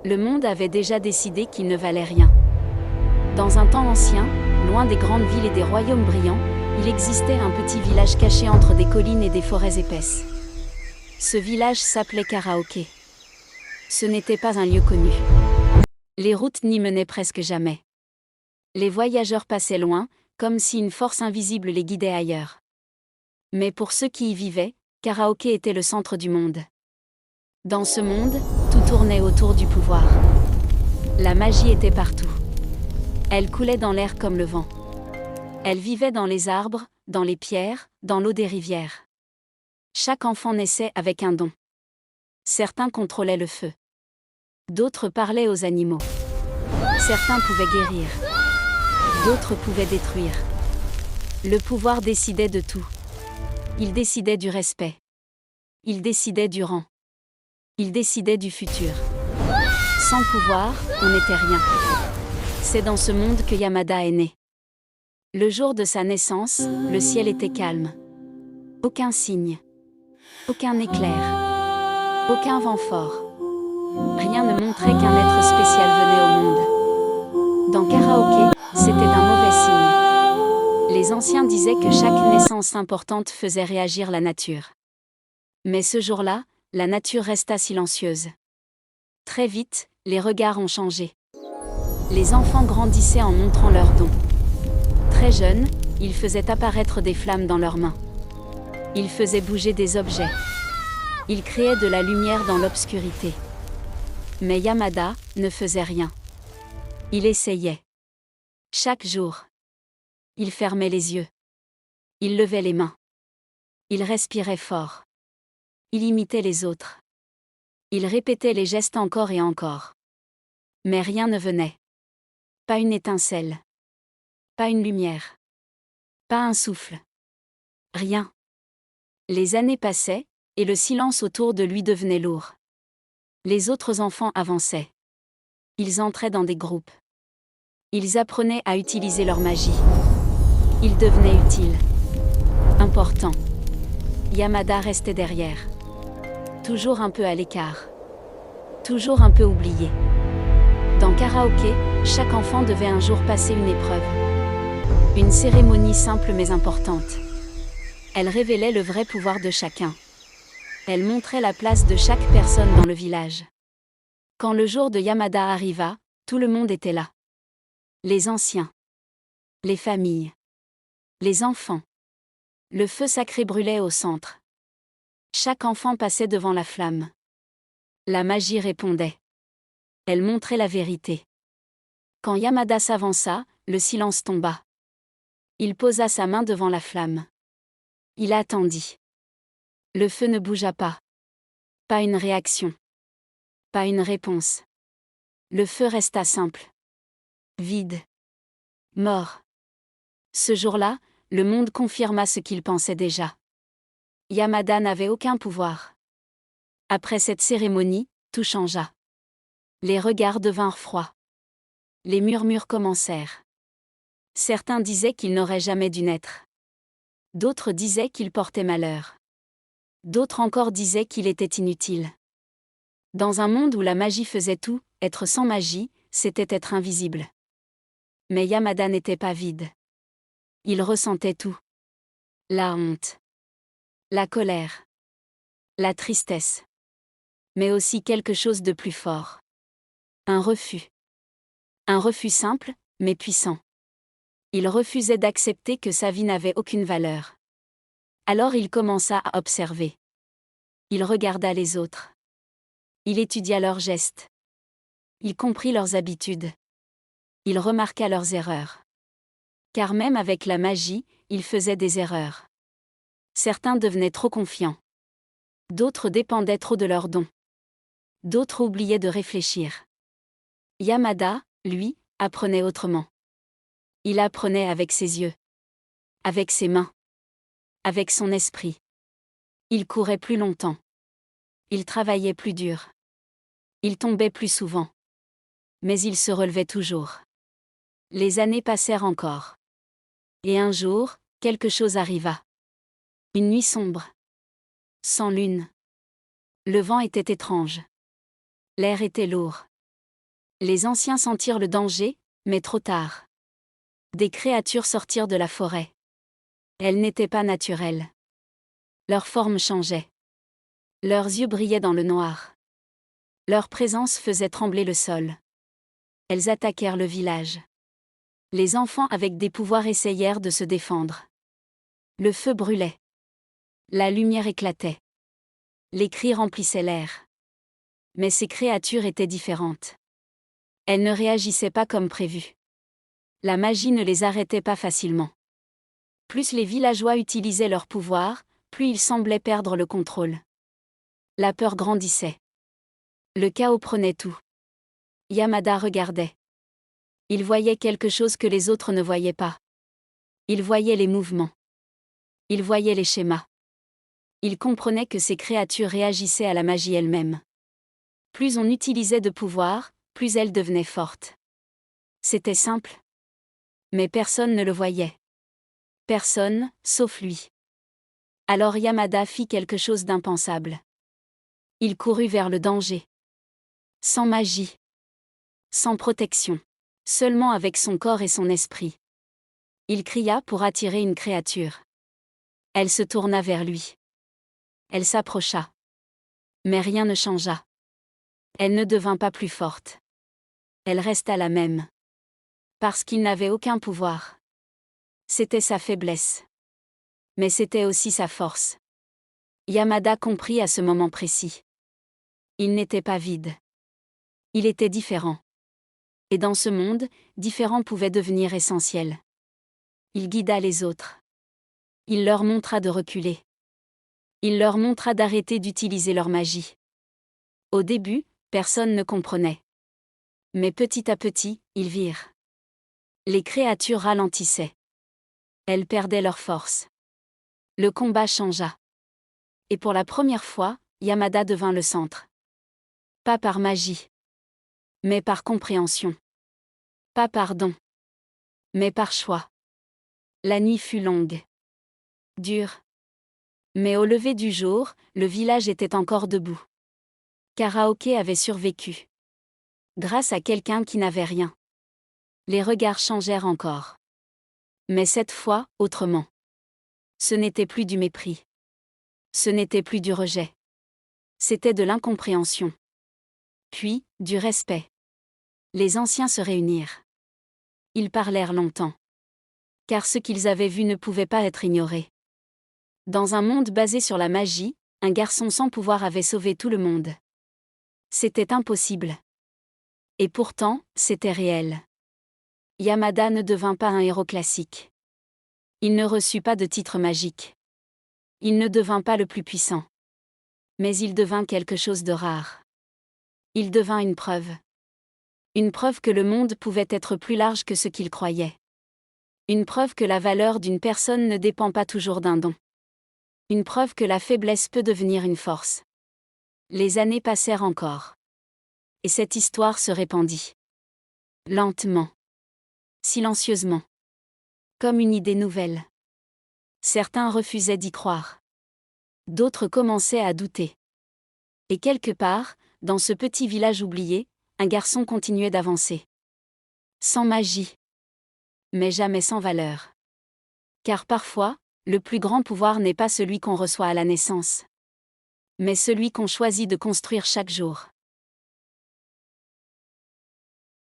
Le monde avait déjà décidé qu'il ne valait rien. Dans un temps ancien, loin des grandes villes et des royaumes brillants, il existait un petit village caché entre des collines et des forêts épaisses. Ce village s'appelait Karaoké. Ce n'était pas un lieu connu. Les routes n'y menaient presque jamais. Les voyageurs passaient loin, comme si une force invisible les guidait ailleurs. Mais pour ceux qui y vivaient, Karaoké était le centre du monde. Dans ce monde, tout tournait autour du pouvoir. La magie était partout. Elle coulait dans l'air comme le vent. Elle vivait dans les arbres, dans les pierres, dans l'eau des rivières. Chaque enfant naissait avec un don. Certains contrôlaient le feu. D'autres parlaient aux animaux. Certains pouvaient guérir. D'autres pouvaient détruire. Le pouvoir décidait de tout. Il décidait du respect. Il décidait du rang. Il décidait du futur. Sans pouvoir, on n'était rien. C'est dans ce monde que Yamada est né. Le jour de sa naissance, le ciel était calme. Aucun signe. Aucun éclair. Aucun vent fort. Rien ne montrait qu'un être spécial venait au monde. Dans Karaoké, c'était un mauvais signe. Les anciens disaient que chaque naissance importante faisait réagir la nature. Mais ce jour-là, la nature resta silencieuse. Très vite, les regards ont changé. Les enfants grandissaient en montrant leurs dons. Très jeunes, ils faisaient apparaître des flammes dans leurs mains. Ils faisaient bouger des objets. Ils créaient de la lumière dans l'obscurité. Mais Yamada ne faisait rien. Il essayait. Chaque jour. Il fermait les yeux. Il levait les mains. Il respirait fort. Il imitait les autres. Il répétait les gestes encore et encore. Mais rien ne venait. Pas une étincelle. Pas une lumière. Pas un souffle. Rien. Les années passaient, et le silence autour de lui devenait lourd. Les autres enfants avançaient. Ils entraient dans des groupes. Ils apprenaient à utiliser leur magie. Ils devenaient utiles. Importants. Yamada restait derrière. Toujours un peu à l'écart. Toujours un peu oublié. Dans Karaoké, chaque enfant devait un jour passer une épreuve. Une cérémonie simple mais importante. Elle révélait le vrai pouvoir de chacun. Elle montrait la place de chaque personne dans le village. Quand le jour de Yamada arriva, tout le monde était là. Les anciens. Les familles. Les enfants. Le feu sacré brûlait au centre. Chaque enfant passait devant la flamme. La magie répondait. Elle montrait la vérité. Quand Yamada s'avança, le silence tomba. Il posa sa main devant la flamme. Il attendit. Le feu ne bougea pas. Pas une réaction. Pas une réponse. Le feu resta simple. Vide. Mort. Ce jour-là, le monde confirma ce qu'il pensait déjà. Yamada n'avait aucun pouvoir. Après cette cérémonie, tout changea. Les regards devinrent froids. Les murmures commencèrent. Certains disaient qu'il n'aurait jamais dû naître. D'autres disaient qu'il portait malheur. D'autres encore disaient qu'il était inutile. Dans un monde où la magie faisait tout, être sans magie, c'était être invisible. Mais Yamada n'était pas vide. Il ressentait tout. La honte. La colère. La tristesse. Mais aussi quelque chose de plus fort. Un refus. Un refus simple, mais puissant. Il refusait d'accepter que sa vie n'avait aucune valeur. Alors il commença à observer. Il regarda les autres. Il étudia leurs gestes. Il comprit leurs habitudes. Il remarqua leurs erreurs. Car même avec la magie, il faisait des erreurs. Certains devenaient trop confiants. D'autres dépendaient trop de leurs dons. D'autres oubliaient de réfléchir. Yamada, lui, apprenait autrement. Il apprenait avec ses yeux. Avec ses mains. Avec son esprit. Il courait plus longtemps. Il travaillait plus dur. Il tombait plus souvent. Mais il se relevait toujours. Les années passèrent encore. Et un jour, quelque chose arriva. Une nuit sombre. Sans lune. Le vent était étrange. L'air était lourd. Les anciens sentirent le danger, mais trop tard. Des créatures sortirent de la forêt. Elles n'étaient pas naturelles. Leur forme changeait. Leurs yeux brillaient dans le noir. Leur présence faisait trembler le sol. Elles attaquèrent le village. Les enfants avec des pouvoirs essayèrent de se défendre. Le feu brûlait. La lumière éclatait. Les cris remplissaient l'air. Mais ces créatures étaient différentes. Elles ne réagissaient pas comme prévu. La magie ne les arrêtait pas facilement. Plus les villageois utilisaient leur pouvoir, plus ils semblaient perdre le contrôle. La peur grandissait. Le chaos prenait tout. Yamada regardait. Il voyait quelque chose que les autres ne voyaient pas. Il voyait les mouvements. Il voyait les schémas. Il comprenait que ces créatures réagissaient à la magie elle-même. Plus on utilisait de pouvoir, plus elles devenaient fortes. C'était simple. Mais personne ne le voyait. Personne, sauf lui. Alors Yamada fit quelque chose d'impensable. Il courut vers le danger. Sans magie. Sans protection. Seulement avec son corps et son esprit. Il cria pour attirer une créature. Elle se tourna vers lui. Elle s'approcha. Mais rien ne changea. Elle ne devint pas plus forte. Elle resta la même. Parce qu'il n'avait aucun pouvoir. C'était sa faiblesse. Mais c'était aussi sa force. Yamada comprit à ce moment précis. Il n'était pas vide. Il était différent. Et dans ce monde, différent pouvait devenir essentiel. Il guida les autres. Il leur montra de reculer. Il leur montra d'arrêter d'utiliser leur magie. Au début, personne ne comprenait. Mais petit à petit, ils virent. Les créatures ralentissaient. Elles perdaient leur force. Le combat changea. Et pour la première fois, Yamada devint le centre. Pas par magie. Mais par compréhension. Pas par don. Mais par choix. La nuit fut longue. Dure. Mais au lever du jour, le village était encore debout. Karaoké avait survécu. Grâce à quelqu'un qui n'avait rien. Les regards changèrent encore. Mais cette fois, autrement. Ce n'était plus du mépris. Ce n'était plus du rejet. C'était de l'incompréhension. Puis, du respect. Les anciens se réunirent. Ils parlèrent longtemps. Car ce qu'ils avaient vu ne pouvait pas être ignoré. Dans un monde basé sur la magie, un garçon sans pouvoir avait sauvé tout le monde. C'était impossible. Et pourtant, c'était réel. Yamada ne devint pas un héros classique. Il ne reçut pas de titre magique. Il ne devint pas le plus puissant. Mais il devint quelque chose de rare. Il devint une preuve. Une preuve que le monde pouvait être plus large que ce qu'il croyait. Une preuve que la valeur d'une personne ne dépend pas toujours d'un don. Une preuve que la faiblesse peut devenir une force. Les années passèrent encore. Et cette histoire se répandit. Lentement. Silencieusement. Comme une idée nouvelle. Certains refusaient d'y croire. D'autres commençaient à douter. Et quelque part, dans ce petit village oublié, un garçon continuait d'avancer. Sans magie. Mais jamais sans valeur. Car parfois, le plus grand pouvoir n'est pas celui qu'on reçoit à la naissance. Mais celui qu'on choisit de construire chaque jour.